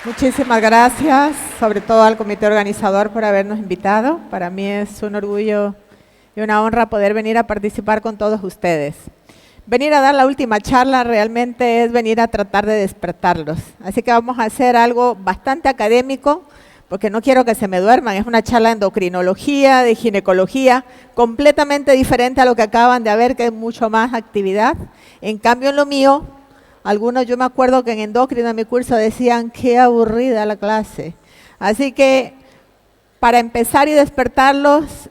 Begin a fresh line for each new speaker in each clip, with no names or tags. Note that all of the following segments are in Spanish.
Muchísimas gracias, sobre todo al comité organizador por habernos invitado. Para mí es un orgullo y una honra poder venir a participar con todos ustedes. Venir a dar la última charla realmente es venir a tratar de despertarlos. Así que vamos a hacer algo bastante académico, porque no quiero que se me duerman. Es una charla de endocrinología, de ginecología, completamente diferente a lo que acaban de ver, que es mucho más actividad. En cambio, en lo mío, algunos, yo me acuerdo que en endocrino en mi curso decían, qué aburrida la clase. Así que, para empezar y despertarlos,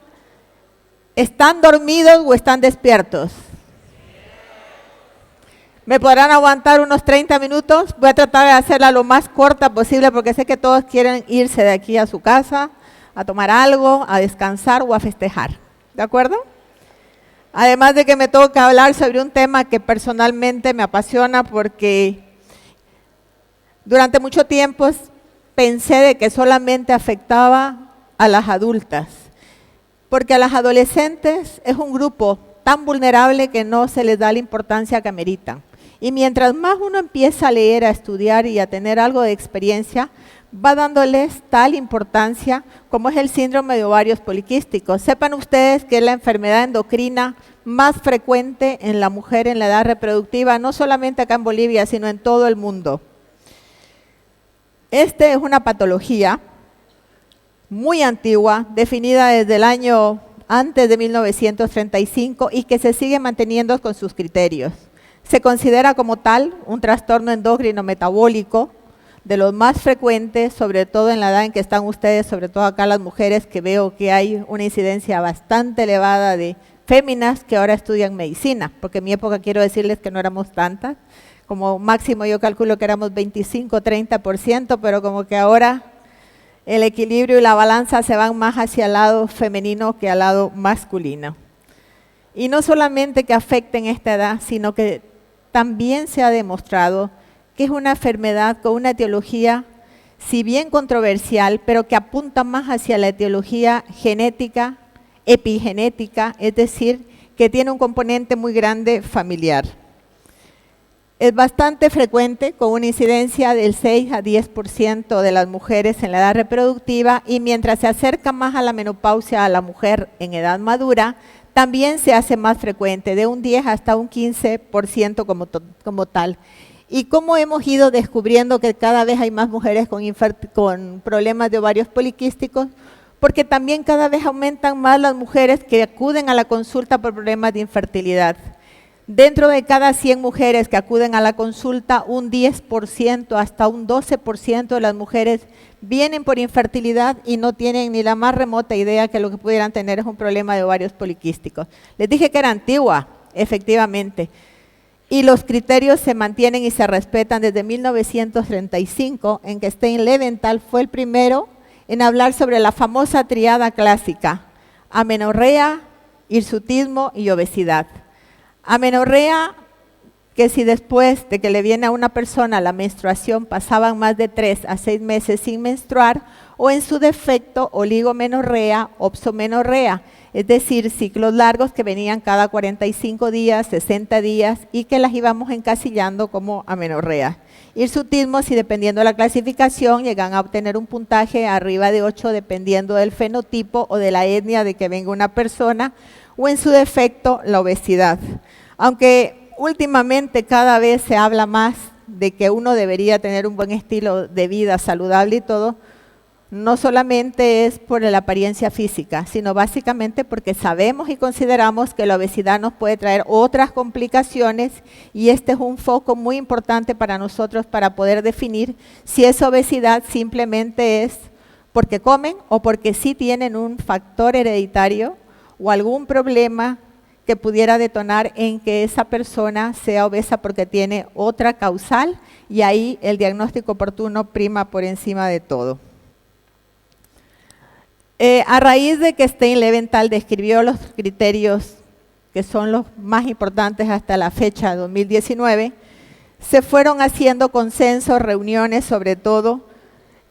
¿están dormidos o están despiertos? ¿Me podrán aguantar unos 30 minutos? Voy a tratar de hacerla lo más corta posible porque sé que todos quieren irse de aquí a su casa, a tomar algo, a descansar o a festejar. ¿De acuerdo? Además de que me toca hablar sobre un tema que personalmente me apasiona porque durante mucho tiempo pensé de que solamente afectaba a las adultas, porque a las adolescentes es un grupo tan vulnerable que no se les da la importancia que ameritan. Y mientras más uno empieza a leer, a estudiar y a tener algo de experiencia, va dándoles tal importancia como es el síndrome de ovarios poliquísticos. Sepan ustedes que es la enfermedad endocrina más frecuente en la mujer en la edad reproductiva, no solamente acá en Bolivia, sino en todo el mundo. Esta es una patología muy antigua, definida desde el año antes de 1935 y que se sigue manteniendo con sus criterios. Se considera como tal un trastorno endocrino metabólico, de los más frecuentes, sobre todo en la edad en que están ustedes, sobre todo acá las mujeres, que veo que hay una incidencia bastante elevada de féminas que ahora estudian medicina, porque en mi época quiero decirles que no éramos tantas, como máximo yo calculo que éramos 25-30%, pero como que ahora el equilibrio y la balanza se van más hacia el lado femenino que al lado masculino. Y no solamente que afecten esta edad, sino que también se ha demostrado que es una enfermedad con una etiología, si bien controversial, pero que apunta más hacia la etiología genética, epigenética, es decir, que tiene un componente muy grande familiar. Es bastante frecuente, con una incidencia del 6 a 10% de las mujeres en la edad reproductiva, y mientras se acerca más a la menopausia a la mujer en edad madura, también se hace más frecuente, de un 10 hasta un 15% como tal. ¿Y cómo hemos ido descubriendo que cada vez hay más mujeres con problemas de ovarios poliquísticos? Porque también cada vez aumentan más las mujeres que acuden a la consulta por problemas de infertilidad. Dentro de cada 100 mujeres que acuden a la consulta, un 10% hasta un 12% de las mujeres vienen por infertilidad y no tienen ni la más remota idea que lo que pudieran tener es un problema de ovarios poliquísticos. Les dije que era antigua, efectivamente. Y los criterios se mantienen y se respetan desde 1935, en que Stein Leventhal fue el primero en hablar sobre la famosa triada clásica: amenorrea, hirsutismo y obesidad. Amenorrea, que si después de que le viene a una persona la menstruación pasaban más de 3 a 6 meses sin menstruar, o en su defecto oligomenorrea, opsomenorrea, es decir, ciclos largos que venían cada 45 días, 60 días y que las íbamos encasillando como amenorrea. Hirsutismo, si dependiendo de la clasificación llegan a obtener un puntaje arriba de 8 dependiendo del fenotipo o de la etnia de que venga una persona, o en su defecto la obesidad. Aunque últimamente cada vez se habla más de que uno debería tener un buen estilo de vida saludable y todo, no solamente es por la apariencia física, sino básicamente porque sabemos y consideramos que la obesidad nos puede traer otras complicaciones, y este es un foco muy importante para nosotros para poder definir si esa obesidad simplemente es porque comen o porque sí tienen un factor hereditario o algún problema que pudiera detonar en que esa persona sea obesa porque tiene otra causal, y ahí el diagnóstico oportuno prima por encima de todo. A raíz de que Stein Leventhal describió los criterios que son los más importantes hasta la fecha 2019, se fueron haciendo consensos, reuniones, sobre todo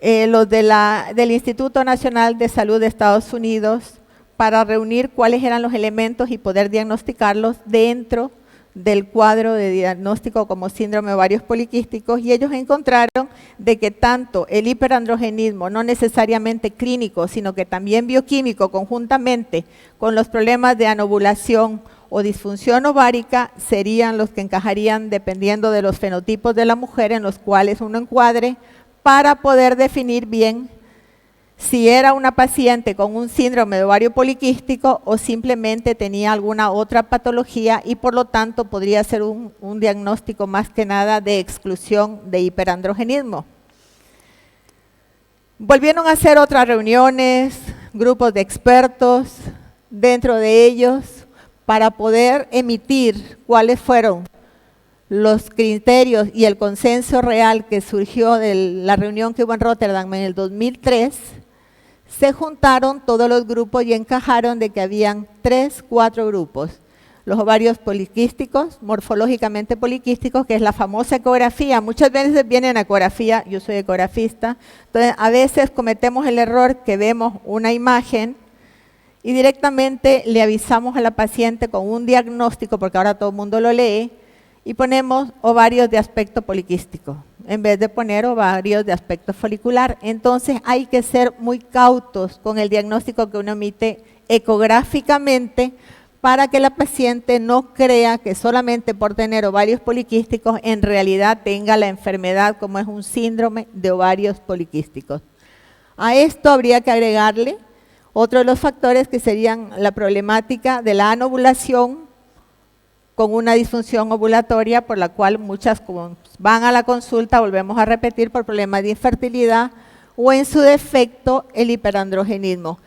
los del Instituto Nacional de Salud de Estados Unidos, para reunir cuáles eran los elementos y poder diagnosticarlos dentro del cuadro de diagnóstico como síndrome de ovarios poliquísticos, y ellos encontraron de que tanto el hiperandrogenismo, no necesariamente clínico, sino que también bioquímico, conjuntamente con los problemas de anovulación o disfunción ovárica, serían los que encajarían dependiendo de los fenotipos de la mujer en los cuales uno encuadre, para poder definir bien si era una paciente con un síndrome de ovario poliquístico o simplemente tenía alguna otra patología, y por lo tanto podría ser un diagnóstico más que nada de exclusión de hiperandrogenismo. Volvieron a hacer otras reuniones, grupos de expertos, dentro de ellos, para poder emitir cuáles fueron los criterios y el consenso real que surgió de la reunión que hubo en Rotterdam en el 2003, se juntaron todos los grupos y encajaron de que habían 4 grupos. Los ovarios poliquísticos, morfológicamente poliquísticos, que es la famosa ecografía. Muchas veces vienen a ecografía, yo soy ecografista, entonces a veces cometemos el error que vemos una imagen y directamente le avisamos a la paciente con un diagnóstico, porque ahora todo el mundo lo lee, y ponemos ovarios de aspecto poliquístico, en vez de poner ovarios de aspecto folicular. Entonces hay que ser muy cautos con el diagnóstico que uno emite ecográficamente, para que la paciente no crea que solamente por tener ovarios poliquísticos en realidad tenga la enfermedad, como es un síndrome de ovarios poliquísticos. A esto habría que agregarle otro de los factores, que serían la problemática de la anovulación con una disfunción ovulatoria, por la cual muchas van a la consulta, volvemos a repetir, por problemas de infertilidad o en su defecto el hiperandrogenismo.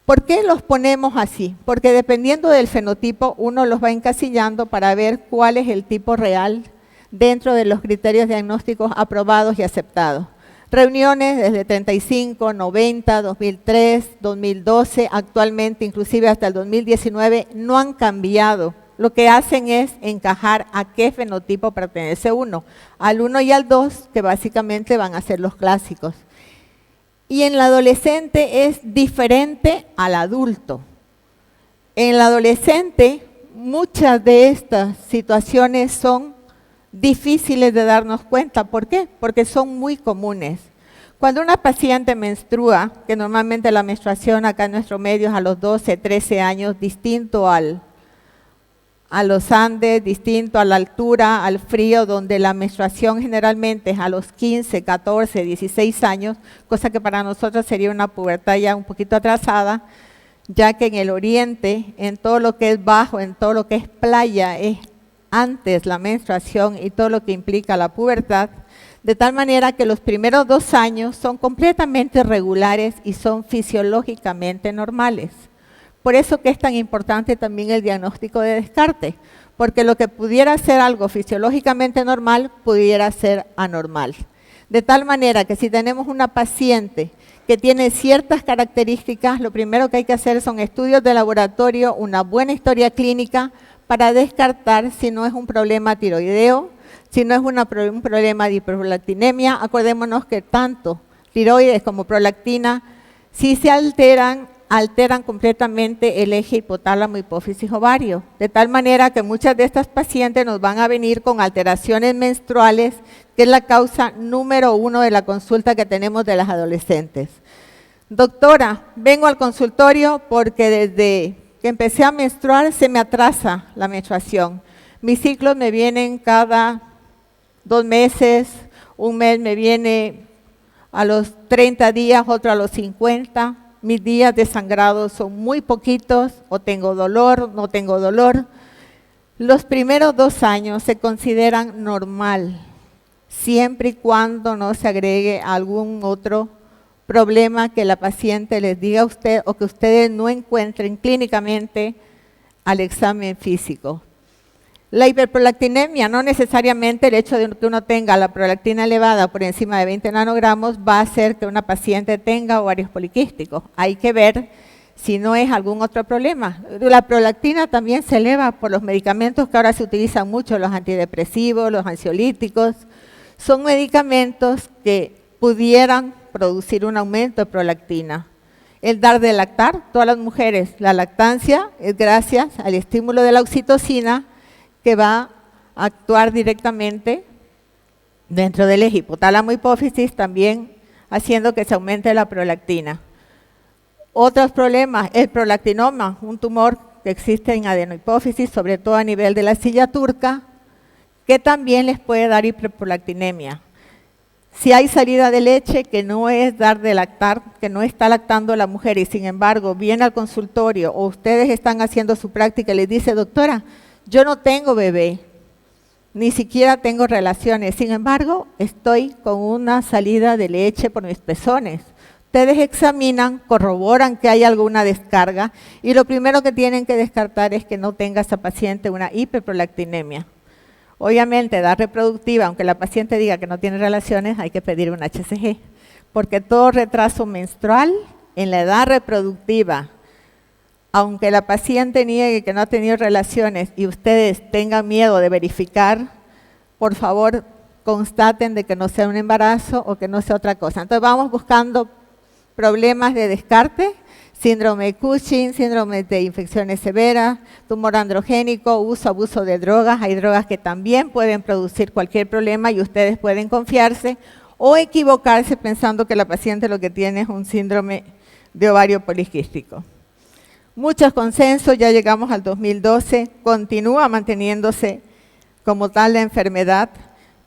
¿Por qué los ponemos así? Porque dependiendo del fenotipo uno los va encasillando para ver cuál es el tipo real dentro de los criterios diagnósticos aprobados y aceptados. Reuniones desde 35, 90, 2003, 2012, actualmente inclusive hasta el 2019 no han cambiado. Lo que hacen es encajar a qué fenotipo pertenece uno, al 1 y al 2, que básicamente van a ser los clásicos. Y en el adolescente es diferente al adulto. En el adolescente muchas de estas situaciones son difíciles de darnos cuenta. ¿Por qué? Porque son muy comunes. Cuando una paciente menstrua, que normalmente la menstruación acá en nuestro medio es a los 12, 13 años, distinto a los Andes, distinto a la altura, al frío, donde la menstruación generalmente es a los 15, 14, 16 años, cosa que para nosotros sería una pubertad ya un poquito atrasada, ya que en el oriente, en todo lo que es bajo, en todo lo que es playa, es antes la menstruación y todo lo que implica la pubertad, de tal manera que los primeros 2 años son completamente regulares y son fisiológicamente normales. Por eso que es tan importante también el diagnóstico de descarte, porque lo que pudiera ser algo fisiológicamente normal, pudiera ser anormal. De tal manera que si tenemos una paciente que tiene ciertas características, lo primero que hay que hacer son estudios de laboratorio, una buena historia clínica, para descartar si no es un problema tiroideo, si no es un problema de hiperprolactinemia. Acordémonos que tanto tiroides como prolactina, si se alteran completamente el eje hipotálamo, hipófisis, ovario, de tal manera que muchas de estas pacientes nos van a venir con alteraciones menstruales, que es la causa número 1 de la consulta que tenemos de las adolescentes. Doctora, vengo al consultorio porque desde que empecé a menstruar se me atrasa la menstruación. Mis ciclos me vienen cada 2 meses, un mes me viene a los 30 días, otro a los 50. Mis días de sangrado son muy poquitos, o tengo dolor, no tengo dolor. Los primeros 2 años se consideran normal, siempre y cuando no se agregue algún otro problema que la paciente les diga a usted o que ustedes no encuentren clínicamente al examen físico. La hiperprolactinemia, no necesariamente el hecho de que uno tenga la prolactina elevada por encima de 20 nanogramos va a hacer que una paciente tenga ovarios poliquísticos. Hay que ver si no es algún otro problema. La prolactina también se eleva por los medicamentos que ahora se utilizan mucho, los antidepresivos, los ansiolíticos. Son medicamentos que pudieran producir un aumento de prolactina. El dar de lactar, todas las mujeres, la lactancia es gracias al estímulo de la oxitocina, que va a actuar directamente dentro del eje hipotálamo hipófisis, también haciendo que se aumente la prolactina. Otros problemas, el prolactinoma, un tumor que existe en adenohipófisis, sobre todo a nivel de la silla turca, que también les puede dar hiperprolactinemia. Si hay salida de leche que no es dar de lactar, que no está lactando la mujer y sin embargo viene al consultorio o ustedes están haciendo su práctica y les dice, doctora, yo no tengo bebé, ni siquiera tengo relaciones, sin embargo estoy con una salida de leche por mis pezones. Ustedes examinan, corroboran que hay alguna descarga y lo primero que tienen que descartar es que no tenga esa paciente una hiperprolactinemia. Obviamente, edad reproductiva, aunque la paciente diga que no tiene relaciones, hay que pedir un HCG, porque todo retraso menstrual en la edad reproductiva, aunque la paciente niegue que no ha tenido relaciones y ustedes tengan miedo de verificar, por favor, constaten de que no sea un embarazo o que no sea otra cosa. Entonces vamos buscando problemas de descarte, síndrome de Cushing, síndrome de infecciones severas, tumor androgénico, uso, abuso de drogas. Hay drogas que también pueden producir cualquier problema y ustedes pueden confiarse o equivocarse pensando que la paciente lo que tiene es un síndrome de ovario poliquístico. Muchos consensos, ya llegamos al 2012, continúa manteniéndose como tal la enfermedad,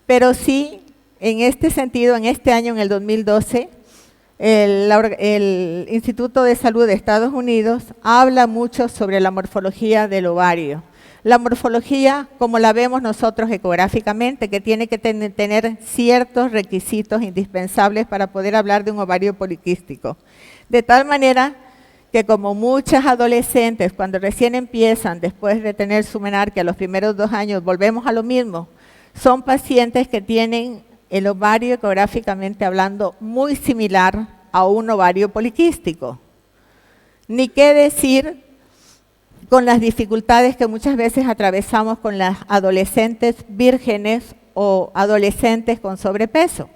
pero sí, en este sentido, en este año, en el 2012, el Instituto de Salud de Estados Unidos habla mucho sobre la morfología del ovario. La morfología, como la vemos nosotros ecográficamente, que tiene que tener ciertos requisitos indispensables para poder hablar de un ovario poliquístico. De tal manera que como muchas adolescentes, cuando recién empiezan, después de tener su menarquia, los primeros 2 años, volvemos a lo mismo, son pacientes que tienen el ovario ecográficamente hablando muy similar a un ovario poliquístico. Ni qué decir con las dificultades que muchas veces atravesamos con las adolescentes vírgenes o adolescentes con sobrepeso.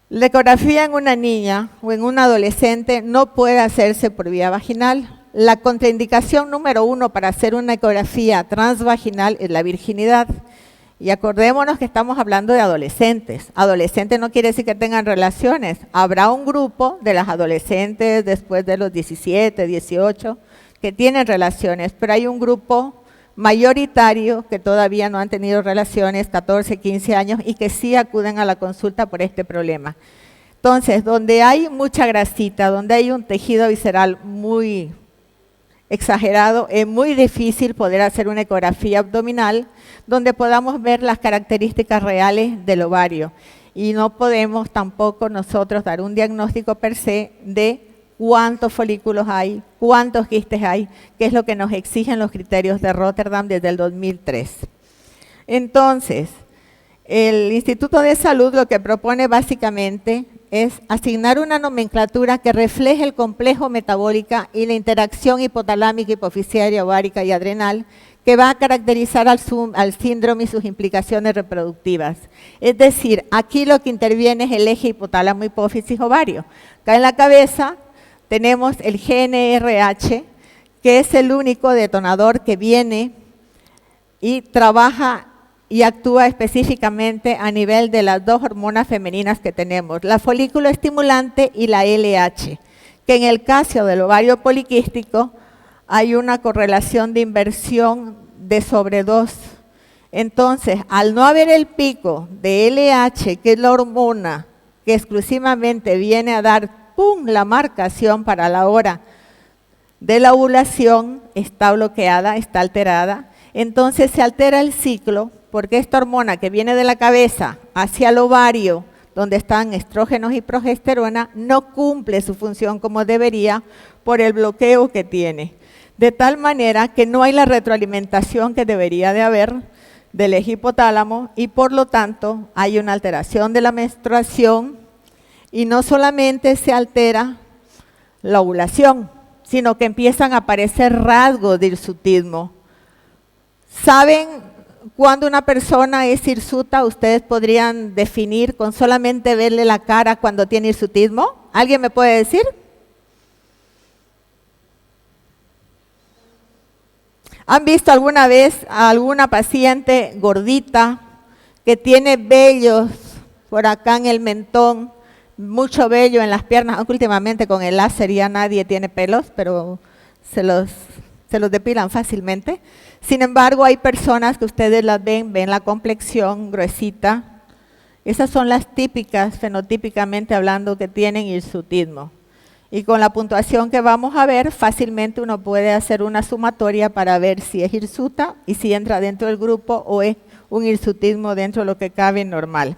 La ecografía en una niña o en un adolescente no puede hacerse por vía vaginal. La contraindicación número 1 para hacer una ecografía transvaginal es la virginidad. Y acordémonos que estamos hablando de adolescentes. Adolescentes no quiere decir que tengan relaciones. Habrá un grupo de las adolescentes después de los 17, 18, que tienen relaciones, pero hay un grupo mayoritario que todavía no han tenido relaciones, 14, 15 años, y que sí acuden a la consulta por este problema. Entonces, donde hay mucha grasita, donde hay un tejido visceral muy exagerado, es muy difícil poder hacer una ecografía abdominal donde podamos ver las características reales del ovario. Y no podemos tampoco nosotros dar un diagnóstico per se de cuántos folículos hay, cuántos quistes hay, que es lo que nos exigen los criterios de Rotterdam desde el 2003. Entonces, el Instituto de Salud lo que propone básicamente es asignar una nomenclatura que refleje el complejo metabólica y la interacción hipotalámica, hipofisiaria, ovárica y adrenal que va a caracterizar al síndrome y sus implicaciones reproductivas. Es decir, aquí lo que interviene es el eje hipotálamo, hipófisis, ovario. Acá en la cabeza tenemos el GNRH, que es el único detonador que viene y trabaja y actúa específicamente a nivel de las 2 hormonas femeninas que tenemos, la folículo estimulante y la LH, que en el caso del ovario poliquístico hay una correlación de inversión de sobre 2. Entonces, al no haber el pico de LH, que es la hormona que exclusivamente viene a dar ¡pum!, la marcación para la hora de la ovulación, está bloqueada, está alterada, entonces se altera el ciclo, porque esta hormona que viene de la cabeza hacia el ovario, donde están estrógenos y progesterona, no cumple su función como debería por el bloqueo que tiene. De tal manera que no hay la retroalimentación que debería de haber del eje hipotálamo y por lo tanto hay una alteración de la menstruación y no solamente se altera la ovulación, sino que empiezan a aparecer rasgos de hirsutismo. ¿Saben cuando una persona es hirsuta? Ustedes podrían definir con solamente verle la cara cuando tiene hirsutismo. ¿Alguien me puede decir? ¿Han visto alguna vez a alguna paciente gordita que tiene vellos por acá en el mentón, mucho vello en las piernas? Aunque últimamente con el láser ya nadie tiene pelos, pero se los depilan fácilmente. Sin embargo, hay personas que ustedes las ven la complexión gruesita. Esas son las típicas, fenotípicamente hablando, que tienen hirsutismo. Y con la puntuación que vamos a ver, fácilmente uno puede hacer una sumatoria para ver si es hirsuta y si entra dentro del grupo o es un hirsutismo dentro de lo que cabe normal.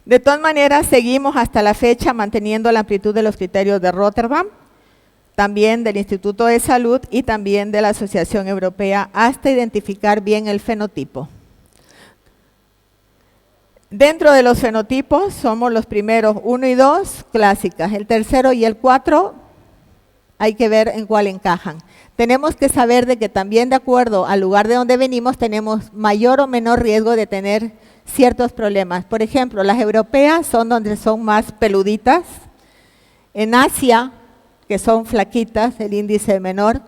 De todas maneras, seguimos hasta la fecha manteniendo la amplitud de los criterios de Rotterdam, también del Instituto de Salud y también de la Asociación Europea, hasta identificar bien el fenotipo. Dentro de los fenotipos somos los primeros 1 y 2, clásicas. El tercero y el 4 hay que ver en cuál encajan. Tenemos que saber de que también de acuerdo al lugar de donde venimos tenemos mayor o menor riesgo de tener ciertos problemas. Por ejemplo, las europeas son donde son más peluditas. En Asia, que son flaquitas, el índice menor,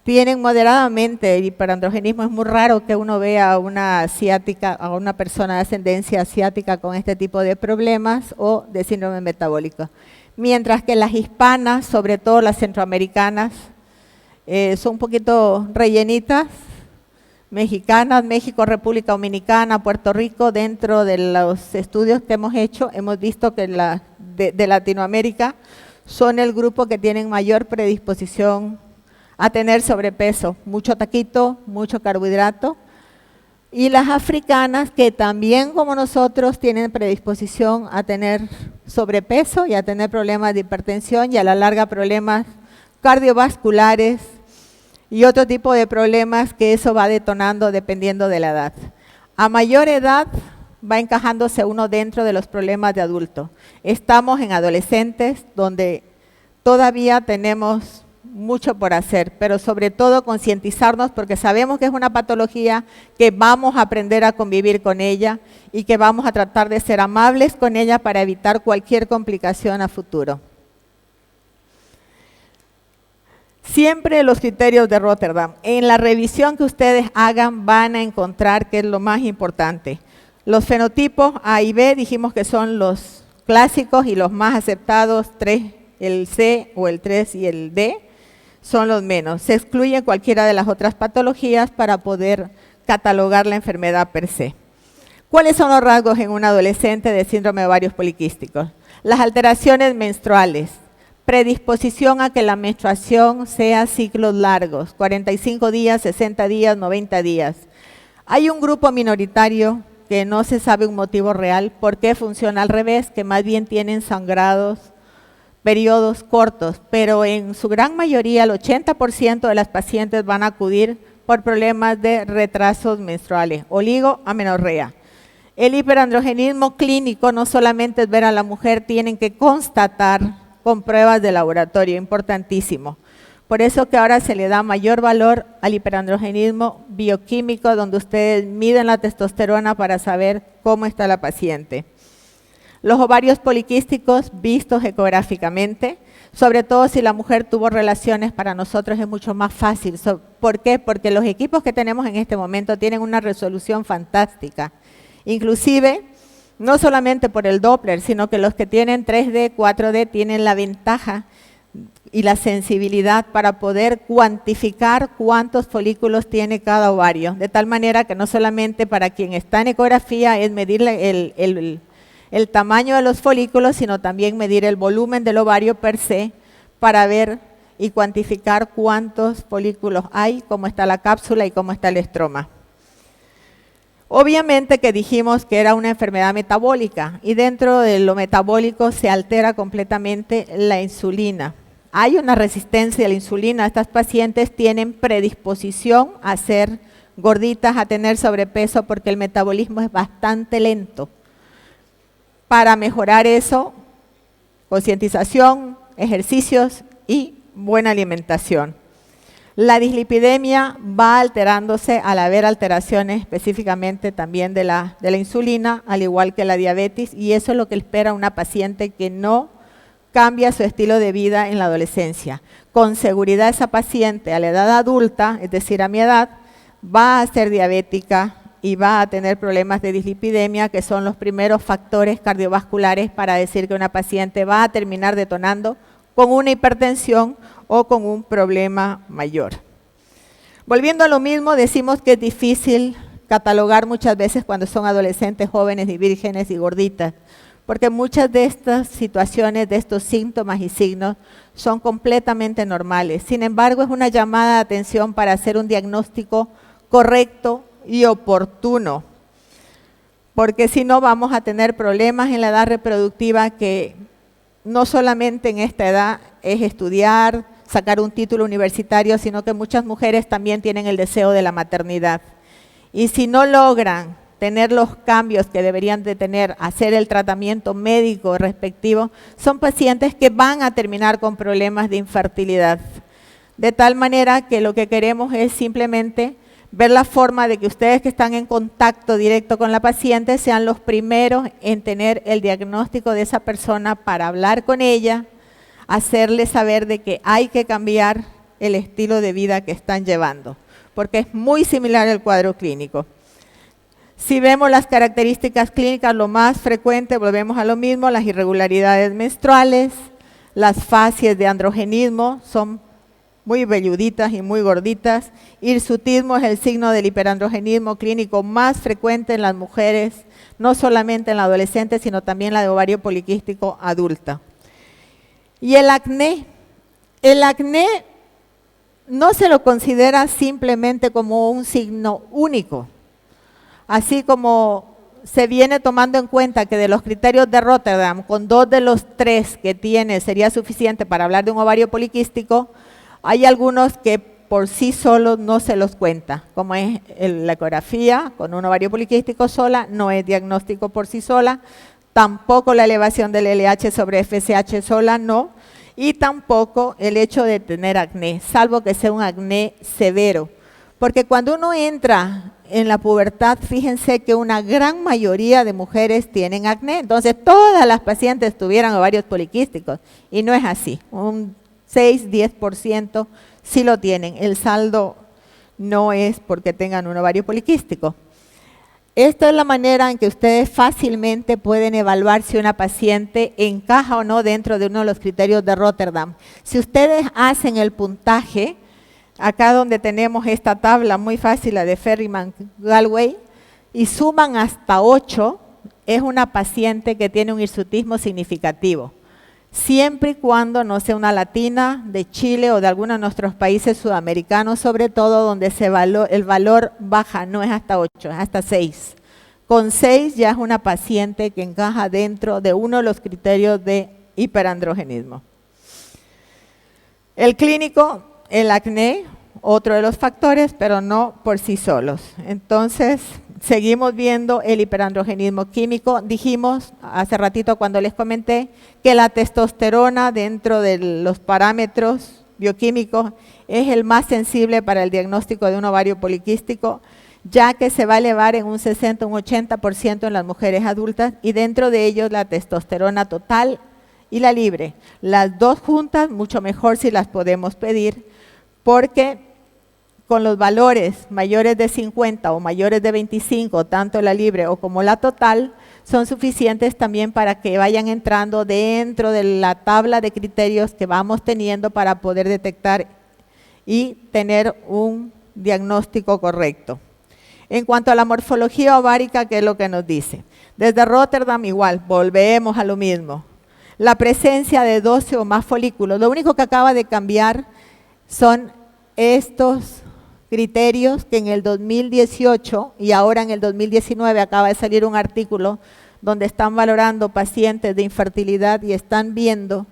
tienen moderadamente el hiperandrogenismo. Es muy raro que uno vea a una asiática, a una persona de ascendencia asiática con este tipo de problemas o de síndrome metabólico. Mientras que las hispanas, sobre todo las centroamericanas, son un poquito rellenitas, mexicanas, México, República Dominicana, Puerto Rico. Dentro de los estudios que hemos hecho, hemos visto que de Latinoamérica son el grupo que tienen mayor predisposición a tener sobrepeso, mucho taquito, mucho carbohidrato, y las africanas, que también como nosotros tienen predisposición a tener sobrepeso y a tener problemas de hipertensión y a la larga problemas cardiovasculares y otro tipo de problemas que eso va detonando dependiendo de la edad. A mayor edad va encajándose uno dentro de los problemas de adulto. Estamos en adolescentes donde todavía tenemos mucho por hacer, pero sobre todo concientizarnos porque sabemos que es una patología que vamos a aprender a convivir con ella y que vamos a tratar de ser amables con ella para evitar cualquier complicación a futuro. Siempre los criterios de Rotterdam. En la revisión que ustedes hagan van a encontrar que es lo más importante. Los fenotipos A y B dijimos que son los clásicos y los más aceptados, 3, el C o el 3 y el D. Son los menos. Se excluye cualquiera de las otras patologías para poder catalogar la enfermedad per se. ¿Cuáles son los rasgos en un adolescente de síndrome de ovarios poliquísticos? Las alteraciones menstruales, predisposición a que la menstruación sea ciclos largos, 45 días, 60 días, 90 días. Hay un grupo minoritario que no se sabe un motivo real por qué funciona al revés, que más bien tienen sangrados, periodos cortos, pero en su gran mayoría, el 80% de las pacientes van a acudir por problemas de retrasos menstruales, oligoamenorrea. El hiperandrogenismo clínico no solamente es ver a la mujer, tienen que constatar con pruebas de laboratorio, importantísimo. Por eso que ahora se le da mayor valor al hiperandrogenismo bioquímico, donde ustedes miden la testosterona para saber cómo está la paciente. Los ovarios poliquísticos vistos ecográficamente, sobre todo si la mujer tuvo relaciones, para nosotros es mucho más fácil. ¿Por qué? Porque los equipos que tenemos en este momento tienen una resolución fantástica. Inclusive, no solamente por el Doppler, sino que los que tienen 3D, 4D tienen la ventaja y la sensibilidad para poder cuantificar cuántos folículos tiene cada ovario. De tal manera que no solamente para quien está en ecografía es medir el tamaño de los folículos, sino también medir el volumen del ovario per se para ver y cuantificar cuántos folículos hay, cómo está la cápsula y cómo está el estroma. Obviamente que dijimos que era una enfermedad metabólica y dentro de lo metabólico se altera completamente la insulina. Hay una resistencia a la insulina. Estas pacientes tienen predisposición a ser gorditas, a tener sobrepeso porque el metabolismo es bastante lento. Para mejorar eso, concientización, ejercicios y buena alimentación. La dislipidemia va alterándose al haber alteraciones específicamente también de la insulina, al igual que la diabetes, y eso es lo que espera una paciente que no cambia su estilo de vida en la adolescencia. Con seguridad esa paciente a la edad adulta, es decir, a mi edad, va a ser diabética y va a tener problemas de dislipidemia, que son los primeros factores cardiovasculares para decir que una paciente va a terminar detonando con una hipertensión o con un problema mayor. Volviendo a lo mismo, decimos que es difícil catalogar muchas veces cuando son adolescentes, jóvenes y vírgenes y gorditas, porque muchas de estas situaciones, de estos síntomas y signos, son completamente normales. Sin embargo, es una llamada de atención para hacer un diagnóstico correcto y oportuno, porque si no vamos a tener problemas en la edad reproductiva que no solamente en esta edad es estudiar, sacar un título universitario, sino que muchas mujeres también tienen el deseo de la maternidad. Y si no logran tener los cambios que deberían de tener, hacer el tratamiento médico respectivo, son pacientes que van a terminar con problemas de infertilidad. De tal manera que lo que queremos es simplemente ver la forma de que ustedes que están en contacto directo con la paciente sean los primeros en tener el diagnóstico de esa persona para hablar con ella, hacerle saber de que hay que cambiar el estilo de vida que están llevando, porque es muy similar al cuadro clínico. Si vemos las características clínicas, lo más frecuente, volvemos a lo mismo, las irregularidades menstruales, las facies de androgenismo, son muy velluditas y muy gorditas. Hirsutismo es el signo del hiperandrogenismo clínico más frecuente en las mujeres, no solamente en la adolescente, sino también la de ovario poliquístico adulta. Y el acné no se lo considera simplemente como un signo único, así como se viene tomando en cuenta que de los criterios de Rotterdam, con 2 de los 3 que tiene sería suficiente para hablar de un ovario poliquístico, hay algunos que por sí solos no se los cuenta, como es la ecografía con un ovario poliquístico sola, no es diagnóstico por sí sola, tampoco la elevación del LH sobre FSH sola, no, y tampoco el hecho de tener acné, salvo que sea un acné severo. Porque cuando uno entra en la pubertad, fíjense que una gran mayoría de mujeres tienen acné, entonces todas las pacientes tuvieran ovarios poliquísticos, y no es así, un 6-10% sí lo tienen, el saldo no es porque tengan un ovario poliquístico. Esta es la manera en que ustedes fácilmente pueden evaluar si una paciente encaja o no dentro de uno de los criterios de Rotterdam. Si ustedes hacen el puntaje, acá donde tenemos esta tabla muy fácil, la de Ferryman-Galway, y suman hasta 8, es una paciente que tiene un hirsutismo significativo. Siempre y cuando no sea una latina de Chile o de alguno de nuestros países sudamericanos, sobre todo donde el valor baja, no es hasta 8, es hasta 6. Con 6 ya es una paciente que encaja dentro de uno de los criterios de hiperandrogenismo. El clínico, el acné, otro de los factores, pero no por sí solos. Entonces, seguimos viendo el hiperandrogenismo químico. Dijimos hace ratito cuando les comenté que la testosterona dentro de los parámetros bioquímicos es el más sensible para el diagnóstico de un ovario poliquístico, ya que se va a elevar en un 60, un 80% en las mujeres adultas, y dentro de ellos la testosterona total y la libre. Las dos juntas, mucho mejor si las podemos pedir, porque con los valores mayores de 50 o mayores de 25, tanto la libre o como la total, son suficientes también para que vayan entrando dentro de la tabla de criterios que vamos teniendo para poder detectar y tener un diagnóstico correcto. En cuanto a la morfología ovárica, ¿qué es lo que nos dice? Desde Rotterdam igual, volvemos a lo mismo. La presencia de 12 o más folículos, lo único que acaba de cambiar son estos criterios que en el 2018 y ahora en el 2019 acaba de salir un artículo donde están valorando pacientes de infertilidad y están viendo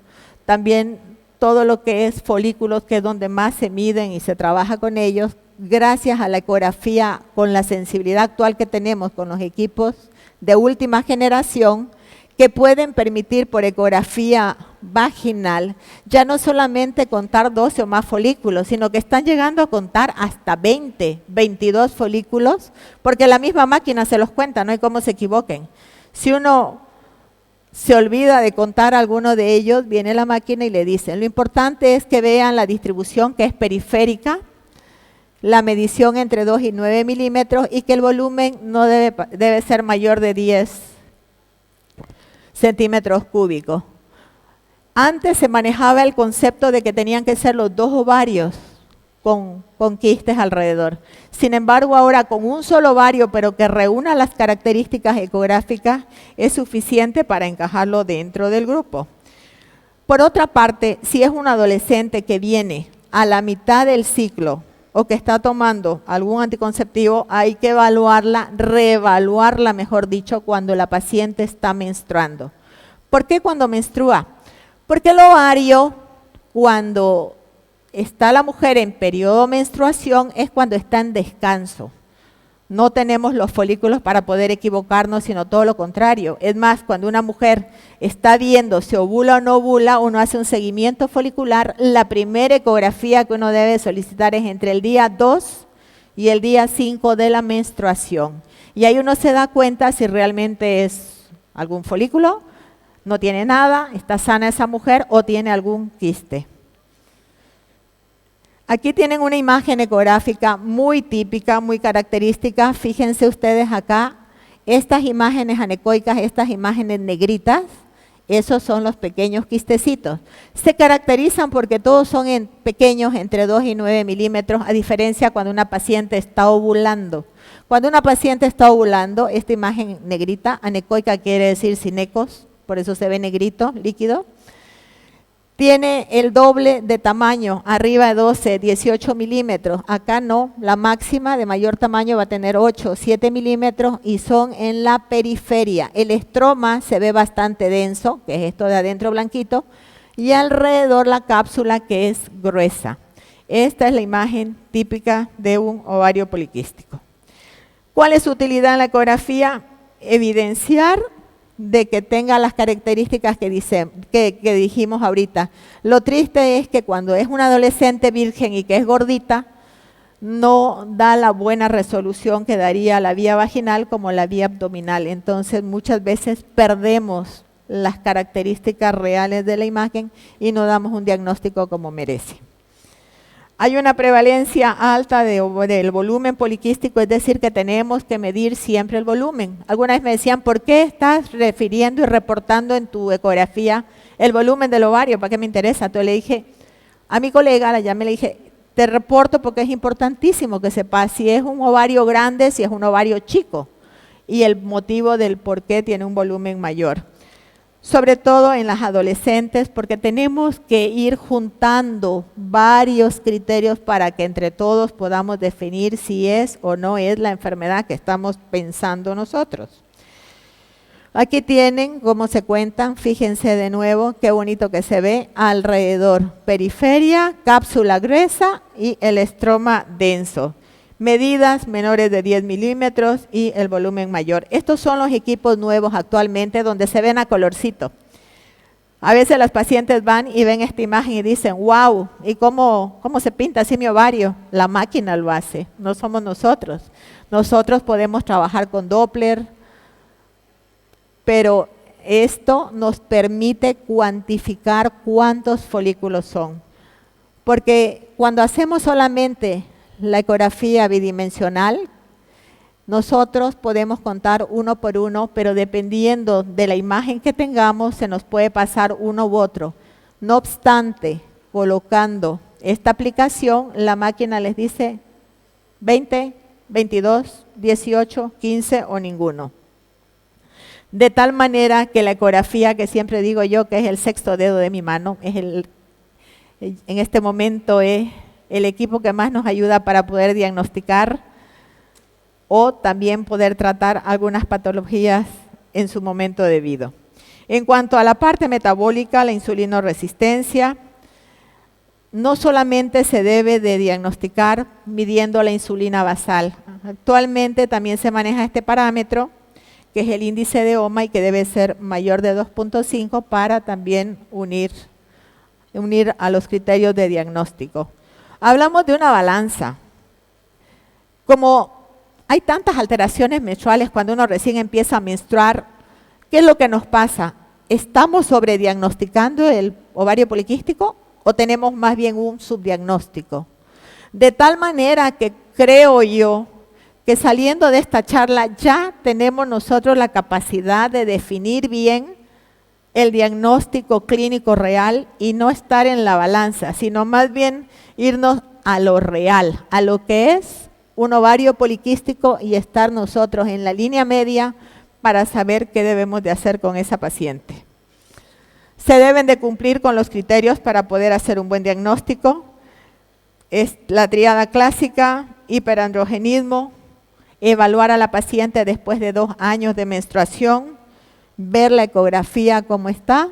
también todo lo que es folículos, que es donde más se miden y se trabaja con ellos, gracias a la ecografía con la sensibilidad actual que tenemos con los equipos de última generación, que pueden permitir por ecografía vaginal ya no solamente contar 12 o más folículos, sino que están llegando a contar hasta 20, 22 folículos, porque la misma máquina se los cuenta, no hay cómo se equivoquen. Si uno se olvida de contar alguno de ellos, viene la máquina y le dicen, lo importante es que vean la distribución que es periférica, la medición entre 2 y 9 milímetros y que el volumen no debe ser mayor de 10 centímetros cúbicos. Antes se manejaba el concepto de que tenían que ser los 2 ovarios con quistes alrededor. Sin embargo, ahora con un solo ovario, pero que reúna las características ecográficas, es suficiente para encajarlo dentro del grupo. Por otra parte, si es un adolescente que viene a la mitad del ciclo o que está tomando algún anticonceptivo, hay que evaluarla, reevaluarla, mejor dicho, cuando la paciente está menstruando. ¿Por qué cuando menstrua? Porque el ovario, cuando está la mujer en periodo de menstruación, es cuando está en descanso. No tenemos los folículos para poder equivocarnos, sino todo lo contrario. Es más, cuando una mujer está viendo si ovula o no ovula, uno hace un seguimiento folicular. La primera ecografía que uno debe solicitar es entre el día 2 y el día 5 de la menstruación. Y ahí uno se da cuenta si realmente es algún folículo, no tiene nada, está sana esa mujer o tiene algún quiste. Aquí tienen una imagen ecográfica muy típica, muy característica. Fíjense ustedes acá, estas imágenes anecoicas, estas imágenes negritas, esos son los pequeños quistecitos. Se caracterizan porque todos son pequeños, entre 2 y 9 milímetros, a diferencia cuando una paciente está ovulando. Cuando una paciente está ovulando, esta imagen negrita, anecoica quiere decir sin ecos, por eso se ve negrito, líquido. Tiene el doble de tamaño, arriba de 12, 18 milímetros. Acá no, la máxima de mayor tamaño va a tener 8, 7 milímetros y son en la periferia. El estroma se ve bastante denso, que es esto de adentro blanquito, y alrededor la cápsula que es gruesa. Esta es la imagen típica de un ovario poliquístico. ¿Cuál es su utilidad en la ecografía? Evidenciar de que tenga las características que dijimos ahorita. Lo triste es que cuando es una adolescente virgen y que es gordita, no da la buena resolución que daría la vía vaginal como la vía abdominal. Entonces muchas veces perdemos las características reales de la imagen y no damos un diagnóstico como merece. Hay una prevalencia alta del volumen poliquístico, es decir, que tenemos que medir siempre el volumen. Alguna vez me decían, ¿por qué estás refiriendo y reportando en tu ecografía el volumen del ovario? ¿Para qué me interesa? Entonces le dije a mi colega, la llamé, le dije, te reporto porque es importantísimo que sepas si es un ovario grande, si es un ovario chico, y el motivo del por qué tiene un volumen mayor. Sobre todo en las adolescentes, porque tenemos que ir juntando varios criterios para que entre todos podamos definir si es o no es la enfermedad que estamos pensando nosotros. Aquí tienen cómo se cuentan, fíjense de nuevo, qué bonito que se ve alrededor. Periferia, cápsula gruesa y el estroma denso. Medidas menores de 10 milímetros y el volumen mayor. Estos son los equipos nuevos actualmente donde se ven a colorcito. A veces las pacientes van y ven esta imagen y dicen, wow, ¿y cómo se pinta así mi ovario? La máquina lo hace, no somos nosotros. Nosotros podemos trabajar con Doppler, pero esto nos permite cuantificar cuántos folículos son. Porque cuando hacemos solamente la ecografía bidimensional, nosotros podemos contar uno por uno, pero dependiendo de la imagen que tengamos, se nos puede pasar uno u otro. No obstante, colocando esta aplicación, la máquina les dice 20, 22, 18, 15 o ninguno. De tal manera que la ecografía, que siempre digo yo que es el sexto dedo de mi mano, en este momento es el equipo que más nos ayuda para poder diagnosticar o también poder tratar algunas patologías en su momento debido. En cuanto a la parte metabólica, la insulinoresistencia, no solamente se debe de diagnosticar midiendo la insulina basal. Actualmente también se maneja este parámetro, que es el índice de OMA y que debe ser mayor de 2.5 para también unir a los criterios de diagnóstico. Hablamos de una balanza. Como hay tantas alteraciones menstruales cuando uno recién empieza a menstruar, ¿qué es lo que nos pasa? ¿estamos sobrediagnosticando el ovario poliquístico o tenemos más bien un subdiagnóstico? De tal manera que creo yo que saliendo de esta charla ya tenemos nosotros la capacidad de definir bien el diagnóstico clínico real y no estar en la balanza, sino más bien irnos a lo real, a lo que es un ovario poliquístico y estar nosotros en la línea media para saber qué debemos de hacer con esa paciente. Se deben de cumplir con los criterios para poder hacer un buen diagnóstico. Es la tríada clásica, hiperandrogenismo, evaluar a la paciente después de 2 años de menstruación, ver la ecografía cómo está.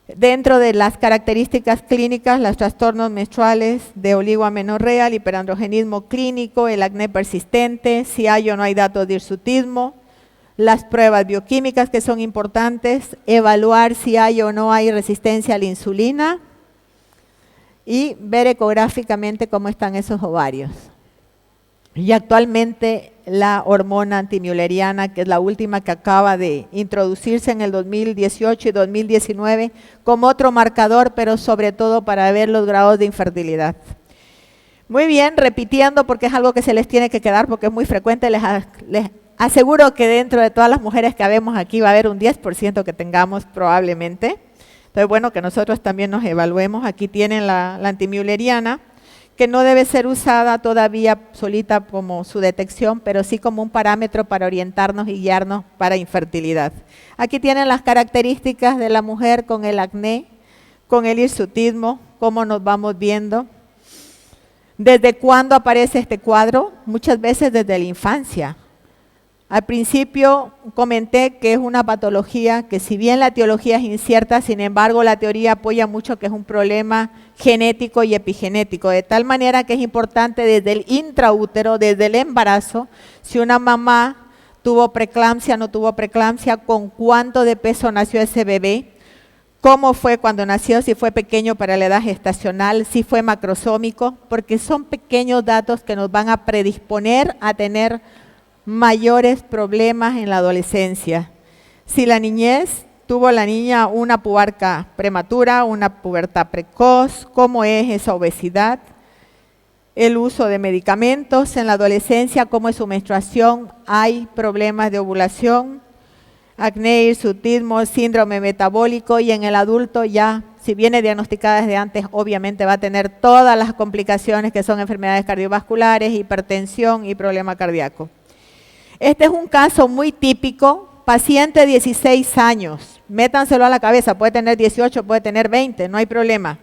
Dentro de las características clínicas, los trastornos menstruales de oligoamenorrea, el hiperandrogenismo clínico, el acné persistente, si hay o no hay datos de hirsutismo, las pruebas bioquímicas que son importantes, evaluar si hay o no hay resistencia a la insulina y ver ecográficamente cómo están esos ovarios. Y actualmente la hormona antimülleriana, que es la última que acaba de introducirse en el 2018 y 2019, como otro marcador, pero sobre todo para ver los grados de infertilidad. Muy bien, repitiendo porque es algo que se les tiene que quedar, porque es muy frecuente, les aseguro que dentro de todas las mujeres que habemos aquí va a haber un 10% que tengamos probablemente. Entonces, bueno, que nosotros también nos evaluemos. Aquí tienen la antimülleriana, que no debe ser usada todavía solita como su detección, pero sí como un parámetro para orientarnos y guiarnos para infertilidad. Aquí tienen las características de la mujer con el acné, con el hirsutismo, cómo nos vamos viendo. ¿Desde cuándo aparece este cuadro? Muchas veces desde la infancia. Al principio comenté que es una patología que si bien la etiología es incierta, sin embargo la teoría apoya mucho que es un problema genético y epigenético, de tal manera que es importante desde el intraútero, desde el embarazo, si una mamá tuvo preeclampsia, no tuvo preeclampsia, con cuánto de peso nació ese bebé, cómo fue cuando nació, si fue pequeño para la edad gestacional, si fue macrosómico, porque son pequeños datos que nos van a predisponer a tener mayores problemas en la adolescencia. Si la niñez tuvo la niña una pubarca prematura, una pubertad precoz, cómo es esa obesidad, el uso de medicamentos en la adolescencia, cómo es su menstruación, hay problemas de ovulación, acné, hirsutismo, síndrome metabólico y en el adulto ya, si viene diagnosticada desde antes, obviamente va a tener todas las complicaciones que son enfermedades cardiovasculares, hipertensión y problema cardíaco. Este es un caso muy típico, paciente de 16 años, métanselo a la cabeza, puede tener 18, puede tener 20, no hay problema.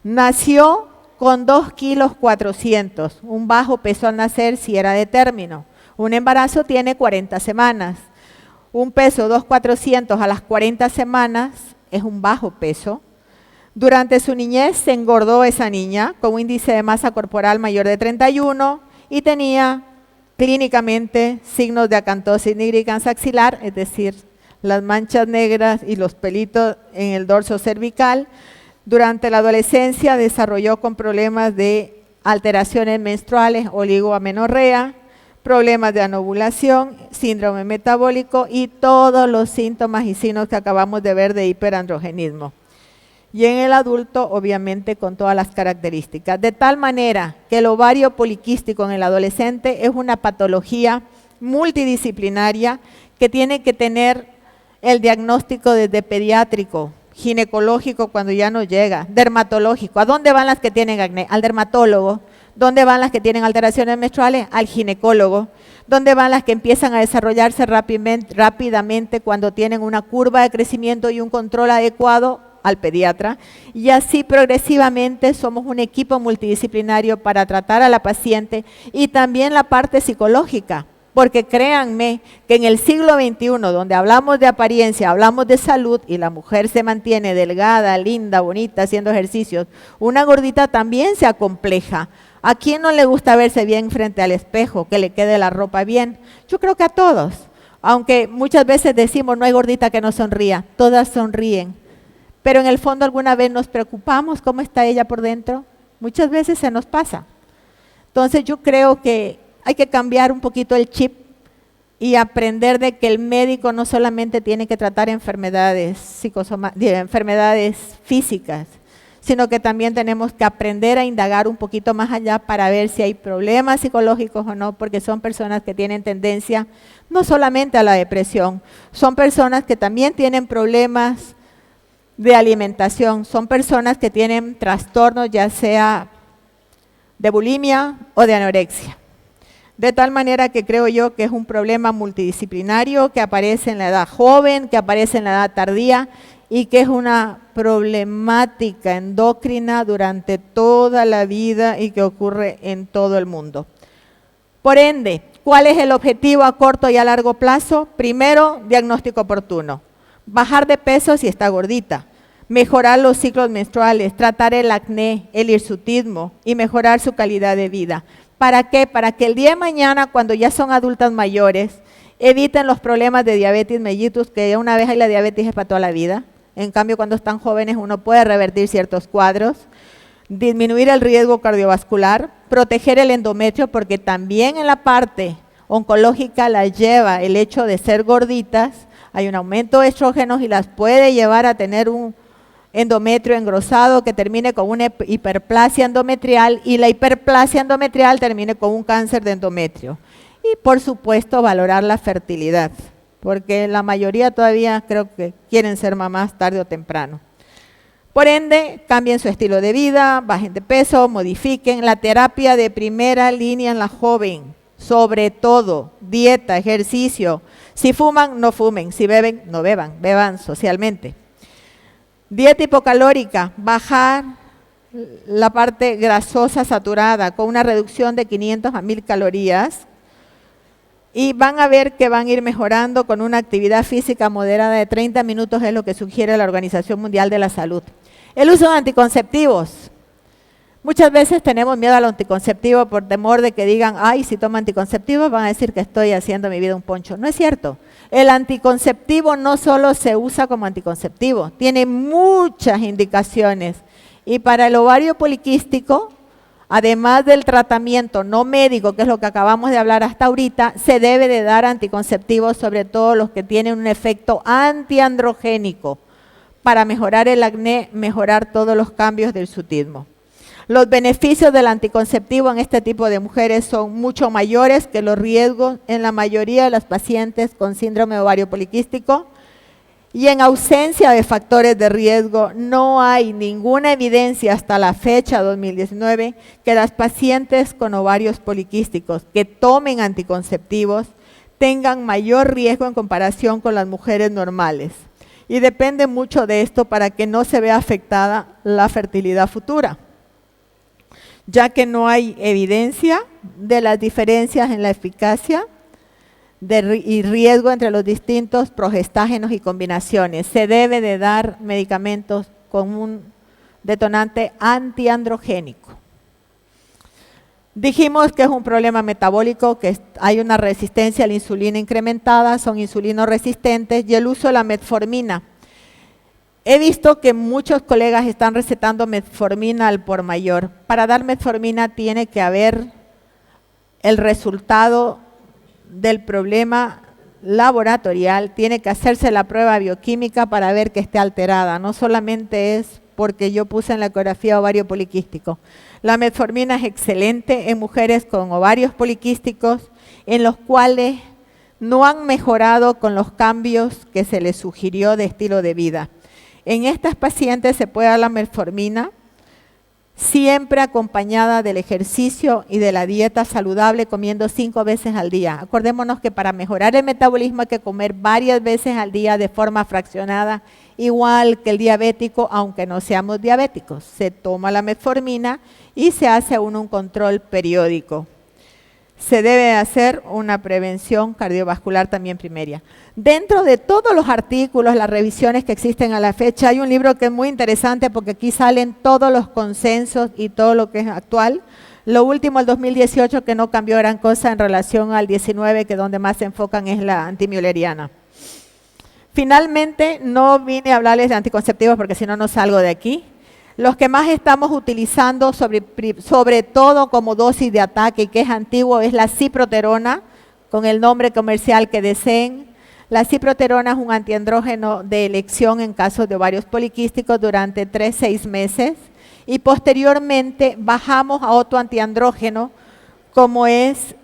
Nació con 2 kilos 400, un bajo peso al nacer si era de término. Un embarazo tiene 40 semanas, un peso 2,400 a las 40 semanas es un bajo peso. Durante su niñez se engordó esa niña con un índice de masa corporal mayor de 31 y tenía clínicamente signos de acantosis nigricans axilar, es decir, las manchas negras y los pelitos en el dorso cervical. Durante la adolescencia desarrolló con problemas de alteraciones menstruales, oligoamenorrea, problemas de anovulación, síndrome metabólico y todos los síntomas y signos que acabamos de ver de hiperandrogenismo. Y en el adulto, obviamente, con todas las características. De tal manera que el ovario poliquístico en el adolescente es una patología multidisciplinaria que tiene que tener el diagnóstico desde pediátrico, ginecológico cuando ya no llega, dermatológico. ¿A dónde van las que tienen acné? Al dermatólogo. ¿Dónde van las que tienen alteraciones menstruales? Al ginecólogo. ¿Dónde van las que empiezan a desarrollarse rápidamente cuando tienen una curva de crecimiento y un control adecuado? Al pediatra, y así progresivamente somos un equipo multidisciplinario para tratar a la paciente y también la parte psicológica, porque créanme que en el siglo XXI, donde hablamos de apariencia, hablamos de salud y la mujer se mantiene delgada, linda, bonita, haciendo ejercicios, una gordita también se acompleja. ¿A quién no le gusta verse bien frente al espejo, que le quede la ropa bien? Yo creo que a todos, aunque muchas veces decimos no hay gordita que no sonría, todas sonríen. Pero en el fondo alguna vez nos preocupamos cómo está ella por dentro. Muchas veces se nos pasa. Entonces yo creo que hay que cambiar un poquito el chip y aprender de que el médico no solamente tiene que tratar enfermedades físicas, sino que también tenemos que aprender a indagar un poquito más allá para ver si hay problemas psicológicos o no, porque son personas que tienen tendencia no solamente a la depresión, son personas que también tienen problemas de alimentación, son personas que tienen trastornos ya sea de bulimia o de anorexia. De tal manera que creo yo que es un problema multidisciplinario que aparece en la edad joven, que aparece en la edad tardía y que es una problemática endocrina durante toda la vida y que ocurre en todo el mundo. Por ende, ¿cuál es el objetivo a corto y a largo plazo? Primero, diagnóstico oportuno. Bajar de peso si está gordita, mejorar los ciclos menstruales, tratar el acné, el hirsutismo y mejorar su calidad de vida. ¿Para qué? Para que el día de mañana, cuando ya son adultas mayores, eviten los problemas de diabetes mellitus, que una vez hay la diabetes es para toda la vida. En cambio, cuando están jóvenes uno puede revertir ciertos cuadros, disminuir el riesgo cardiovascular, proteger el endometrio, porque también en la parte oncológica la lleva el hecho de ser gorditas, hay un aumento de estrógenos y las puede llevar a tener un endometrio engrosado que termine con una hiperplasia endometrial y la hiperplasia endometrial termine con un cáncer de endometrio. Y por supuesto valorar la fertilidad, porque la mayoría todavía creo que quieren ser mamás tarde o temprano. Por ende, cambien su estilo de vida, bajen de peso, modifiquen la terapia de primera línea en la joven, sobre todo dieta, ejercicio. Si fuman, no fumen, si beben, no beban, beban socialmente. Dieta hipocalórica, bajar la parte grasosa saturada con una reducción de 500 a 1000 calorías y van a ver que van a ir mejorando con una actividad física moderada de 30 minutos, es lo que sugiere la Organización Mundial de la Salud. El uso de anticonceptivos. Muchas veces tenemos miedo al anticonceptivo por temor de que digan, ay, si tomo anticonceptivos van a decir que estoy haciendo mi vida un poncho. No es cierto. El anticonceptivo no solo se usa como anticonceptivo, tiene muchas indicaciones. Y para el ovario poliquístico, además del tratamiento no médico, que es lo que acabamos de hablar hasta ahorita, se debe de dar anticonceptivos, sobre todo los que tienen un efecto antiandrogénico, para mejorar el acné, mejorar todos los cambios del hirsutismo. Los beneficios del anticonceptivo en este tipo de mujeres son mucho mayores que los riesgos en la mayoría de las pacientes con síndrome de ovario poliquístico. Y en ausencia de factores de riesgo, no hay ninguna evidencia hasta la fecha 2019 que las pacientes con ovarios poliquísticos que tomen anticonceptivos tengan mayor riesgo en comparación con las mujeres normales. Y depende mucho de esto para que no se vea afectada la fertilidad futura, ya que no hay evidencia de las diferencias en la eficacia y riesgo entre los distintos progestágenos y combinaciones. Se debe de dar medicamentos con un detonante antiandrogénico. Dijimos que es un problema metabólico, que hay una resistencia a la insulina incrementada, son insulinoresistentes y el uso de la metformina. He visto que muchos colegas están recetando metformina al por mayor. Para dar metformina tiene que haber el resultado del problema laboratorial, tiene que hacerse la prueba bioquímica para ver que esté alterada. No solamente es porque yo puse en la ecografía ovario poliquístico. La metformina es excelente en mujeres con ovarios poliquísticos en los cuales no han mejorado con los cambios que se les sugirió de estilo de vida. En estas pacientes se puede dar la metformina siempre acompañada del ejercicio y de la dieta saludable, comiendo 5 veces al día. Acordémonos que para mejorar el metabolismo hay que comer varias veces al día de forma fraccionada, igual que el diabético, aunque no seamos diabéticos. Se toma la metformina y se hace un control periódico. Se debe hacer una prevención cardiovascular también primaria. Dentro de todos los artículos, las revisiones que existen a la fecha, hay un libro que es muy interesante porque aquí salen todos los consensos y todo lo que es actual. Lo último, el 2018, que no cambió gran cosa en relación al 19, que donde más se enfocan es la antimülleriana. Finalmente, no vine a hablarles de anticonceptivos porque si no, no salgo de aquí. Los que más estamos utilizando, sobre todo como dosis de ataque y que es antiguo, es la ciproterona con el nombre comercial que deseen. La ciproterona es un antiandrógeno de elección en casos de ovarios poliquísticos durante 3-6 meses y posteriormente bajamos a otro antiandrógeno como es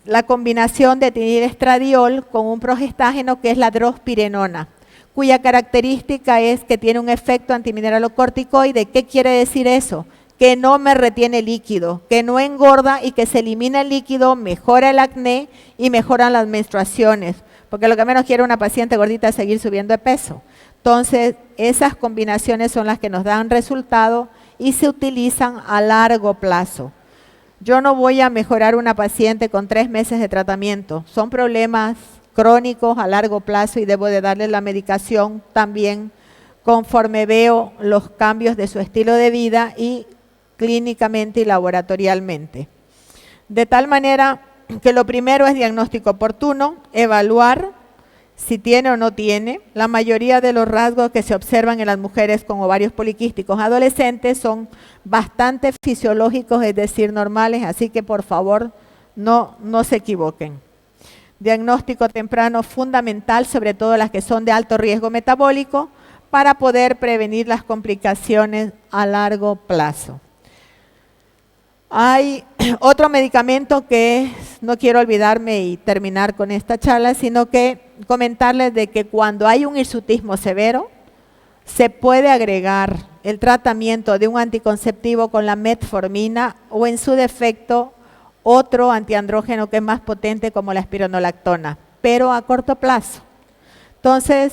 la combinación de etinilestradiol con un progestágeno que es la drospirenona, cuya característica es que tiene un efecto antimineralocorticoide. ¿Qué quiere decir eso? Que no me retiene líquido, que no engorda y que se elimina el líquido, mejora el acné y mejoran las menstruaciones, porque lo que menos quiere una paciente gordita es seguir subiendo de peso. Entonces, esas combinaciones son las que nos dan resultado y se utilizan a largo plazo. Yo no voy a mejorar una paciente con 3 meses de tratamiento, son problemas crónicos a largo plazo y debo de darle la medicación también conforme veo los cambios de su estilo de vida y clínicamente y laboratorialmente. De tal manera que lo primero es diagnóstico oportuno, evaluar si tiene o no tiene. La mayoría de los rasgos que se observan en las mujeres con ovarios poliquísticos adolescentes son bastante fisiológicos, es decir, normales, así que por favor no se equivoquen. Diagnóstico temprano fundamental, sobre todo las que son de alto riesgo metabólico, para poder prevenir las complicaciones a largo plazo. Hay otro medicamento que no quiero olvidarme y terminar con esta charla, sino que comentarles de que cuando hay un hirsutismo severo, se puede agregar el tratamiento de un anticonceptivo con la metformina o en su defecto otro antiandrógeno que es más potente como la espironolactona, pero a corto plazo. Entonces,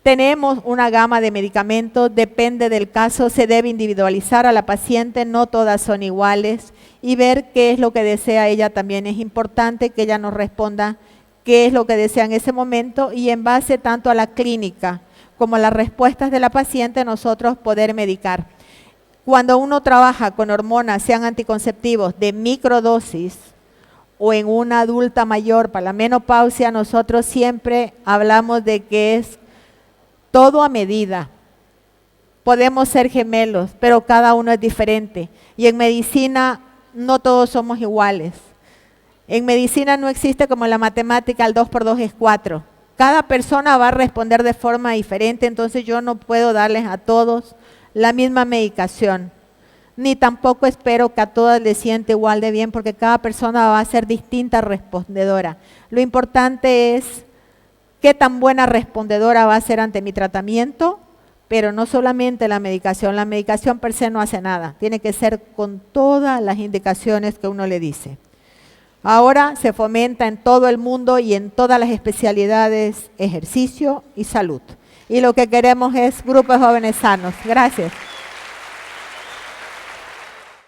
tenemos una gama de medicamentos, depende del caso, se debe individualizar a la paciente, no todas son iguales y ver qué es lo que desea ella también es importante, que ella nos responda qué es lo que desea en ese momento y en base tanto a la clínica como a las respuestas de la paciente nosotros poder medicar. Cuando uno trabaja con hormonas, sean anticonceptivos de microdosis o en una adulta mayor para la menopausia, nosotros siempre hablamos de que es todo a medida. Podemos ser gemelos, pero cada uno es diferente. Y en medicina no todos somos iguales. En medicina no existe como en la matemática el 2 por 2 es 4. Cada persona va a responder de forma diferente, entonces yo no puedo darles a todos la misma medicación. Ni tampoco espero que a todas les siente igual de bien, porque cada persona va a ser distinta respondedora. Lo importante es qué tan buena respondedora va a ser ante mi tratamiento, pero no solamente la medicación per se no hace nada, tiene que ser con todas las indicaciones que uno le dice. Ahora se fomenta en todo el mundo y en todas las especialidades ejercicio y salud. Y lo que queremos es grupos jóvenes sanos. Gracias.